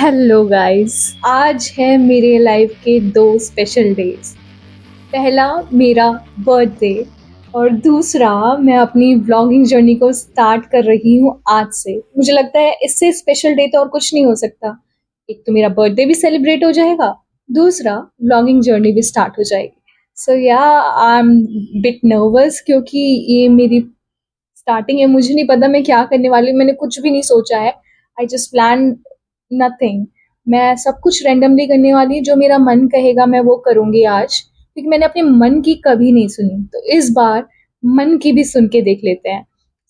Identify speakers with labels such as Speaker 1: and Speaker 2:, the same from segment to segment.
Speaker 1: Hello guys. आज है मेरे लाइफ के दो स्पेशल डेज। पहला मेरा बर्थडे और दूसरा मैं अपनी व्लॉगिंग जर्नी को स्टार्ट कर रही हूँ आज से। मुझे लगता है इससे स्पेशल डे तो और कुछ नहीं हो सकता। एक तो मेरा बर्थडे भी सेलिब्रेट हो जाएगा, दूसरा व्लॉगिंग जर्नी भी स्टार्ट हो जाएगी। सो या आई एम बिट नर्वस क्योंकि ये मेरी स्टार्टिंग है। मुझे नहीं पता मैं क्या करने वाली हूँ, मैंने कुछ भी नहीं सोचा है। I just plan nothing. मैं सब कुछ रैंडमली करने वाली हूँ, जो मेरा मन कहेगा मैं वो करूँगी आज, क्योंकि मैंने अपने मन की कभी नहीं सुनी, तो इस बार मन की भी सुन के देख लेते हैं।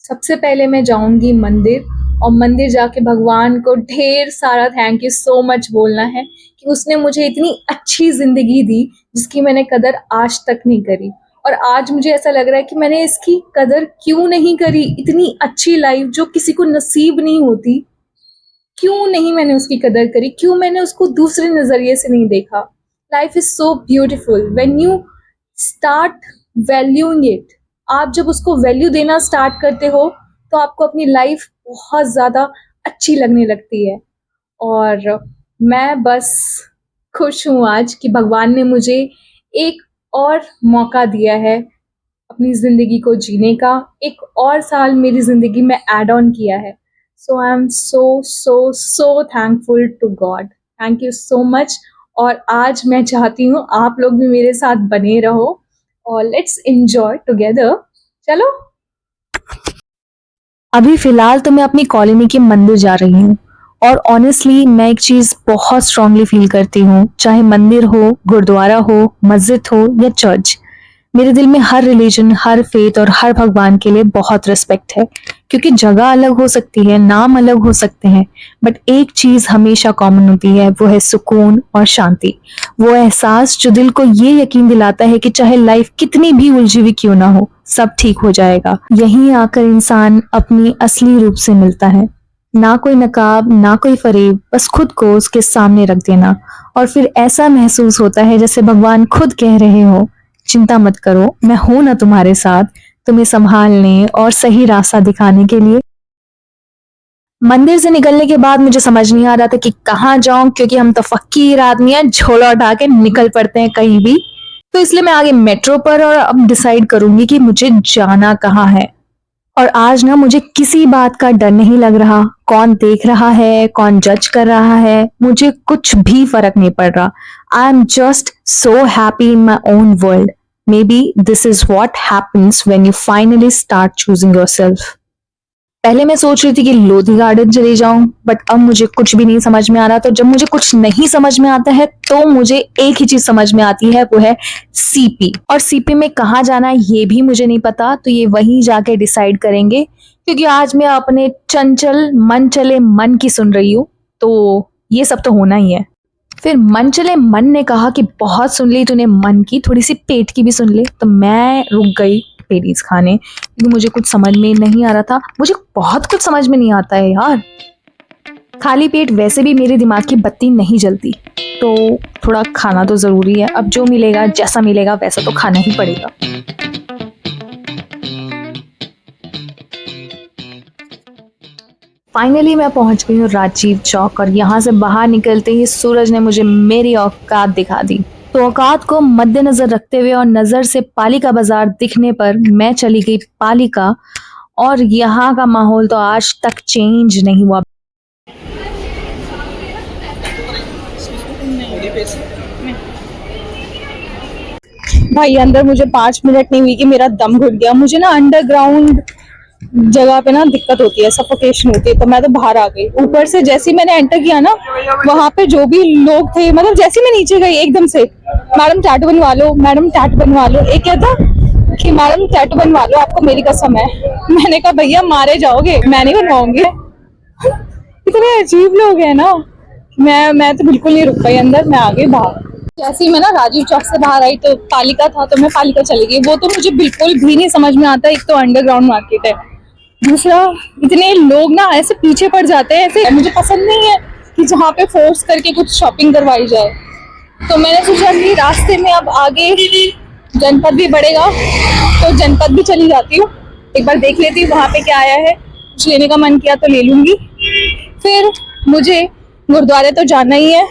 Speaker 1: सबसे पहले मैं जाऊँगी मंदिर, और मंदिर जाके भगवान को ढेर सारा थैंक यू सो मच बोलना है कि उसने मुझे इतनी अच्छी ज़िंदगी दी, जिसकी मैंने कदर आज तक नहीं करी। और आज मुझे ऐसा लग रहा है कि मैंने इसकी कदर क्यों नहीं करी। इतनी अच्छी लाइफ जो किसी को नसीब नहीं होती, क्यों नहीं मैंने उसकी कदर करी, क्यों मैंने उसको दूसरे नजरिए से नहीं देखा। Life is so beautiful when you start valuing it. आप जब उसको वैल्यू देना स्टार्ट करते हो तो आपको अपनी लाइफ बहुत ज्यादा अच्छी लगने लगती है। और मैं बस खुश हूँ आज कि भगवान ने मुझे एक और मौका दिया है अपनी ज़िंदगी को जीने का। एक और साल मेरी ज़िंदगी में ऐड ऑन किया है। So I am so so so thankful to God. Thank you so much. और आज मैं चाहती हूँ आप लोग भी मेरे साथ बने रहो और लेट्स एंजॉय टुगेदर। चलो।
Speaker 2: अभी फिलहाल तो मैं अपनी कॉलोनी के मंदिर जा रही हूँ। और ऑनेस्टली मैं एक चीज बहुत स्ट्रांगली फील करती हूँ, चाहे मंदिर हो, गुरुद्वारा हो, मस्जिद हो या चर्च, मेरे दिल में हर रिलीजन, हर फेथ और हर भगवान के लिए बहुत रिस्पेक्ट है। क्योंकि जगह अलग हो सकती है, नाम अलग हो सकते हैं, बट एक चीज हमेशा कॉमन होती है, वो है सुकून और शांति। वो एहसास जो दिल को ये यकीन दिलाता है कि चाहे लाइफ कितनी भी उलझी हुई क्यों ना हो, सब ठीक हो जाएगा। यहीं आकर इंसान अपनी असली रूप से मिलता है। ना कोई नकाब, ना कोई फरेब, बस खुद को उसके सामने रख देना। और फिर ऐसा महसूस होता है जैसे भगवान खुद कह रहे हो, चिंता मत करो, मैं हूं ना तुम्हारे साथ, तुम्हें संभालने और सही रास्ता दिखाने के लिए। मंदिर से निकलने के बाद मुझे समझ नहीं आ रहा था कि कहाँ जाऊं, क्योंकि हम तो फकीर आदमी हैं, झोला उठा के निकल पड़ते हैं कहीं भी। तो इसलिए मैं आगे मेट्रो पर और अब डिसाइड करूंगी कि मुझे जाना कहाँ है। और आज ना मुझे किसी बात का डर नहीं लग रहा। कौन देख रहा है, कौन जज कर रहा है, मुझे कुछ भी फर्क नहीं पड़ रहा। I am just so happy in my own world. May be this is what happens when you finally start choosing your self. पहले मैं सोच रही थी कि लोधी गार्डन चले जाऊं, बट अब मुझे कुछ भी नहीं समझ में आ रहा। तो जब मुझे कुछ नहीं समझ में आता है तो मुझे एक ही चीज समझ में आती है, वो है सीपी। और सीपी में कहाँ जाना है ये भी मुझे नहीं पता, तो ये वहीं जाके डिसाइड करेंगे। क्योंकि आज मैं अपने चंचल मन चले मन की सुन रही हूँ, तो ये सब तो होना ही है। फिर मन चले मन ने कहा कि बहुत सुन ली तूने मन की, थोड़ी सी पेट की भी सुन ले। तो मैं रुक गई पेटीज खाने, क्योंकि मुझे कुछ समझ में नहीं आ रहा था। मुझे बहुत कुछ समझ में नहीं आता है यार। खाली पेट वैसे भी मेरे दिमाग की बत्ती नहीं जलती, तो थोड़ा खाना तो जरूरी है। अब जो मिलेगा, जैसा मिलेगा वैसा तो खाना ही पड़ेगा। फाइनली मैं पहुंच गई हूँ राजीव चौक, और यहाँ से बाहर निकलते ही सूरज ने मुझे मेरी औकात दिखा दी। तो औकात को मद्देनजर रखते हुए और नजर से पालिका बाजार दिखने पर मैं चली गई पालिका। और यहाँ का माहौल तो आज तक चेंज नहीं हुआ।
Speaker 1: भाई अंदर मुझे 5 मिनट नहीं हुई कि मेरा दम घुट गया। मुझे ना अंडरग्राउंड जगह पे ना दिक्कत होती है, सफोकेशन होती है, तो मैं तो बाहर आ गई। ऊपर से जैसे ही मैंने एंटर किया ना, वहां पे जो भी लोग थे, मतलब जैसे ही मैं नीचे गई एकदम से, मैडम टैटू बनवा लो, मैडम टैटू बनवा लो। एक क्या था कि मैडम टैटू बनवा लो, आपको मेरी कसम है। मैंने कहा भैया मारे जाओगे, मैं नहीं बनवाऊंगी। इतने अजीब लोग हैं ना। मैं तो बिल्कुल नहीं रुक पाई अंदर, मैं आ गई बाहर। जैसे ही मैं ना राजीव चौक से बाहर आई तो पालिका था, तो मैं पालिका चली गई। वो तो मुझे बिल्कुल भी नहीं समझ में आता। एक तो अंडरग्राउंड मार्केट है, दूसरा इतने लोग ना ऐसे पीछे पड़ जाते हैं। ऐसे मुझे पसंद नहीं है कि जहाँ पे फोर्स करके कुछ शॉपिंग करवाई जाए। तो मैंने सोचा कि रास्ते में अब आगे जनपद भी बढ़ेगा, तो जनपद भी चली जाती हूँ, एक बार देख लेती हूँ वहाँ पे क्या आया है। कुछ लेने का मन किया तो ले लूंगी। फिर मुझे गुरुद्वारे तो जाना ही है,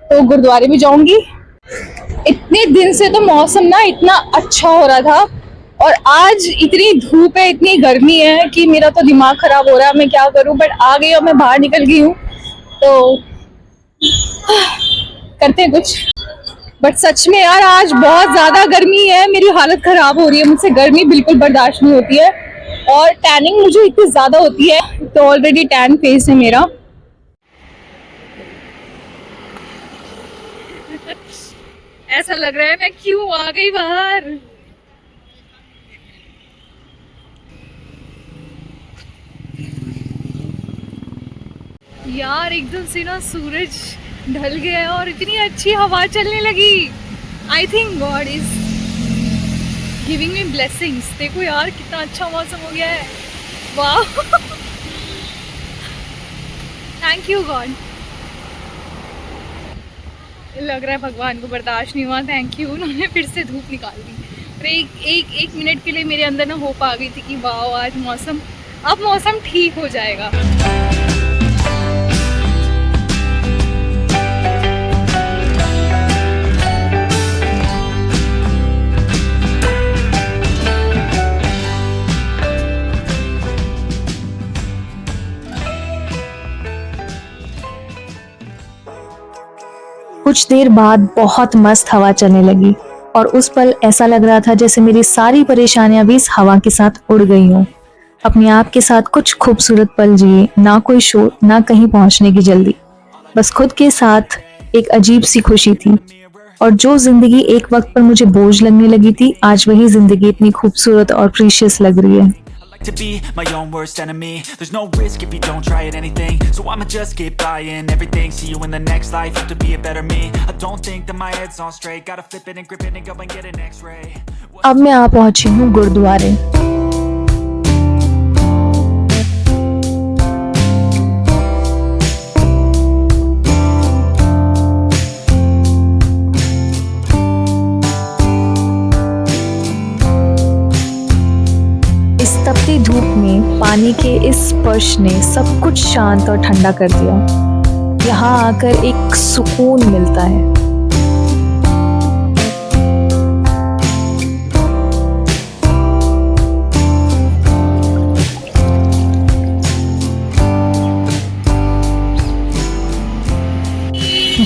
Speaker 1: तो गुरुद्वारे भी जाऊंगी। इतने दिन से तो मौसम ना इतना अच्छा हो रहा था, और आज इतनी धूप है, इतनी गर्मी है कि मेरा तो दिमाग खराब हो रहा है। मैं क्या करूं, बट आ गई और मैं बाहर निकल गई हूँ, तो करते हैं कुछ। बट सच में यार आज बहुत ज्यादा गर्मी है, मेरी हालत खराब हो रही है, मुझसे गर्मी बिल्कुल बर्दाश्त नहीं होती है, और टैनिंग मुझे इतनी ज्यादा होती है, तो ऑलरेडी टैन फेस है मेरा। ऐसा लग रहा है मैं क्यों आ गई बाहर। यार एकदम से ना सूरज ढल गया है और इतनी अच्छी हवा चलने लगी। I think God is giving me blessings. देखो यार कितना अच्छा मौसम हो गया है, वाह। Thank you God. लग रहा है भगवान को बर्दाश्त नहीं हुआ, थैंक यू, उन्होंने फिर से धूप निकाल दी। और एक मिनट के लिए मेरे अंदर ना होप आ गई थी कि वाह आज मौसम, अब मौसम ठीक हो जाएगा।
Speaker 2: कुछ देर बाद बहुत मस्त हवा चलने लगी और उस पल ऐसा लग रहा था जैसे मेरी सारी परेशानियां भी इस हवा के साथ उड़ गई हों। अपने आप के साथ कुछ खूबसूरत पल जिए, ना कोई शोर, ना कहीं पहुंचने की जल्दी, बस खुद के साथ एक अजीब सी खुशी थी। और जो जिंदगी एक वक्त पर मुझे बोझ लगने लगी थी, आज वही जिंदगी इतनी खूबसूरत और प्रीशियस लग रही है।
Speaker 3: To be my own worst enemy. There's no risk if you don't try at anything. So I'ma just keep buying everything. See you in the next life, have to be a better me. I don't think that my head's on straight. Gotta flip it and grip it and go and get an x-ray.
Speaker 2: अब मैं आ पहुंची हूँ गुरुद्वारे। इस तपती धूप में पानी के इस स्पर्श ने सब कुछ शांत और ठंडा कर दिया। यहाँ आकर एक सुकून मिलता है।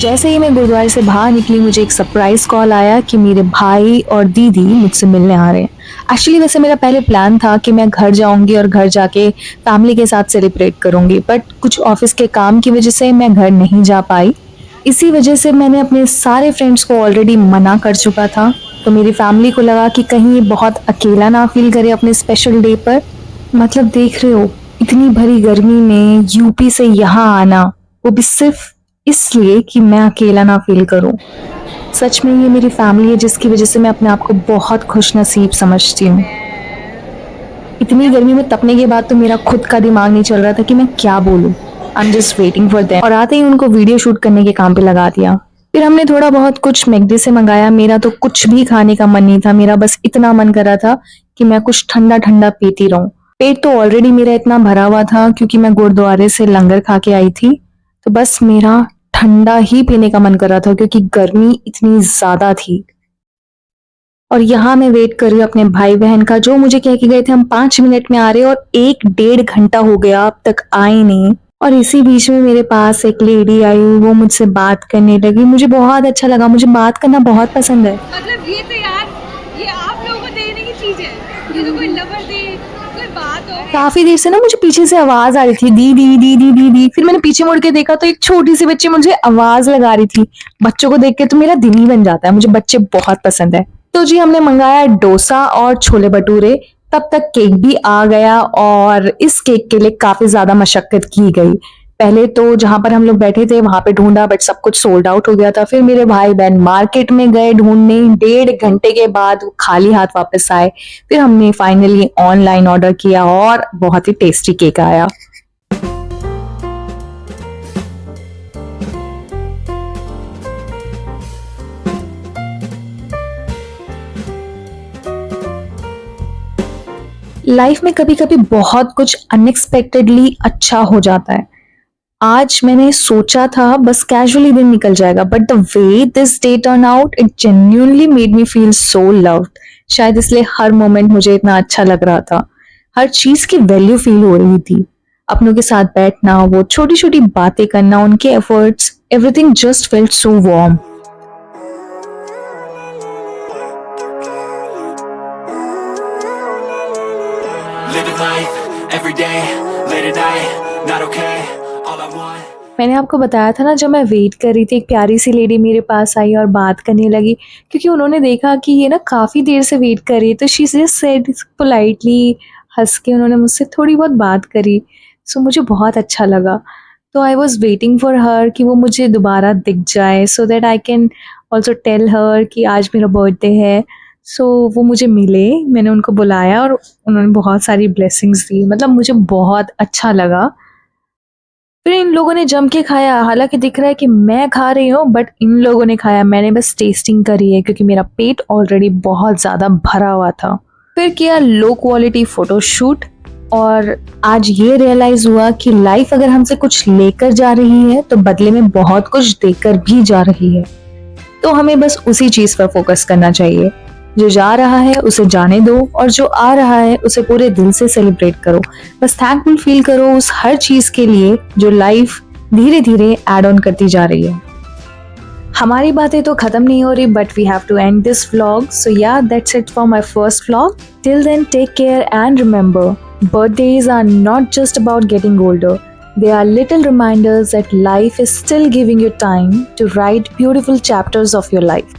Speaker 2: जैसे ही मैं गुरुद्वारे से बाहर निकली, मुझे एक सरप्राइज कॉल आया कि मेरे भाई और दीदी मुझसे मिलने आ रहे हैं। एक्चुअली वैसे मेरा पहले प्लान था कि मैं घर जाऊंगी और घर जाके फैमिली के साथ सेलिब्रेट करूंगी, बट कुछ ऑफिस के काम की वजह से मैं घर नहीं जा पाई। इसी वजह से मैंने अपने सारे फ्रेंड्स को ऑलरेडी मना कर चुका था, तो मेरी फैमिली को लगा कि कहीं ये बहुत अकेला ना फील करे अपने स्पेशल डे पर। मतलब देख रहे हो, इतनी भरी गर्मी में यूपी से यहाँ आना, वो भी सिर्फ इसलिए कि मैं अकेला ना फील करूं। सच में ये मेरी फैमिली है जिसकी वजह से मैं अपने आप को बहुत खुशनसीब समझती हूँ। इतनी गर्मी में तपने के बाद तो मेरा खुद का दिमाग नहीं चल रहा था कि मैं क्या बोलूं। I am just waiting for them. और आते ही उनको वीडियो शूट करने के काम पे लगा दिया। फिर हमने थोड़ा बहुत कुछ मैकडी से मंगाया। मेरा तो कुछ भी खाने का मन नहीं था, मेरा बस इतना मन कर रहा था कि मैं कुछ ठंडा ठंडा पीती रहूं। पेट तो ऑलरेडी मेरा इतना भरा हुआ था क्योंकि मैं गुरुद्वारे से लंगर खा के आई थी, तो बस मेरा ठंडा ही पीने का मन कर रहा था क्योंकि गर्मी इतनी ज्यादा थी। और यहाँ मैं वेट कर रही हूँ अपने भाई बहन का, जो मुझे कह के गए थे हम 5 मिनट में आ रहे हैं, और 1-1.5 घंटा हो गया अब तक आए नहीं। और इसी बीच में मेरे पास एक लेडी आई, वो मुझसे बात करने लगी। मुझे बहुत अच्छा लगा, मुझे बात करना बहुत पसंद है।
Speaker 1: मतलब ये तो यार, ये आप लोगों को देने की चीज है, ये तो कोई लवर दे, कोई बात हो।
Speaker 2: काफी देर से ना मुझे पीछे से आवाज आ रही थी, दी दी दी दी दी दी। फिर मैंने पीछे मुड़ के देखा तो एक छोटी सी बच्ची मुझे आवाज लगा रही थी। बच्चों को देख के तो मेरा दिल ही बन जाता है, मुझे बच्चे बहुत पसंद है। तो जी हमने मंगाया डोसा और छोले भटूरे। तब तक केक भी आ गया और इस केक के लिए काफी ज्यादा मशक्कत की गई। पहले तो जहां पर हम लोग बैठे थे वहां पे ढूंढा, बट सब कुछ सोल्ड आउट हो गया था। फिर मेरे भाई बहन मार्केट में गए ढूंढने, 1.5 घंटे के बाद खाली हाथ वापस आए। फिर हमने फाइनली ऑनलाइन ऑर्डर किया और बहुत ही टेस्टी केक आया। लाइफ में कभी कभी बहुत कुछ अनएक्सपेक्टेडली अच्छा हो जाता है। आज मैंने सोचा था बस कैजुअली दिन निकल जाएगा, but the way this day turn out it genuinely made me feel so loved. शायद इसलिए हर मोमेंट मुझे इतना अच्छा लग रहा था, हर चीज की वैल्यू फील हो रही थी। अपनों के साथ बैठना, वो छोटी छोटी बातें करना, उनके efforts, everything just felt so warm.
Speaker 3: Living life, every day, late at night, not okay, all I want.
Speaker 2: मैंने आपको बताया था ना, जब मैं वेट कर रही थी एक प्यारी सी लेडी मेरे पास आई और बात करने लगी, क्योंकि उन्होंने देखा कि ये ना काफ़ी देर से वेट कर रही है, तो शी जस्ट सेड पोलाइटली, हंस के उन्होंने मुझसे थोड़ी बहुत बात करी। सो मुझे बहुत अच्छा लगा। तो I was waiting for her कि वो मुझे दोबारा दिख जाए, so that I can also tell her कि आज मेरा बर्थडे है। सो वो मुझे मिले, मैंने उनको बुलाया और उन्होंने बहुत सारी ब्लेसिंग्स दी, मतलब मुझे बहुत अच्छा लगा। फिर इन लोगों ने जम के खाया, हालांकि दिख रहा है कि मैं खा रही हूँ, बट इन लोगों ने खाया, मैंने बस टेस्टिंग करी है क्योंकि मेरा पेट ऑलरेडी बहुत ज़्यादा भरा हुआ था। फिर किया लो क्वालिटी फोटोशूट, और आज ये रियलाइज हुआ कि लाइफ अगर हमसे कुछ लेकर जा रही है तो बदले में बहुत कुछ देकर भी जा रही है। तो हमें बस उसी चीज़ पर फोकस करना चाहिए। जो जा रहा है उसे जाने दो, और जो आ रहा है उसे पूरे दिल से सेलिब्रेट करो। बस थैंकफुल फील करो उस हर चीज के लिए जो लाइफ धीरे धीरे एड ऑन करती जा रही है। हमारी बातें तो खत्म नहीं हो रही, but we have to end this vlog. So yeah, that's it for my first vlog. Till then, take care and remember, birthdays are not just about getting older. They are little reminders that life is still giving you time to write beautiful chapters of your life.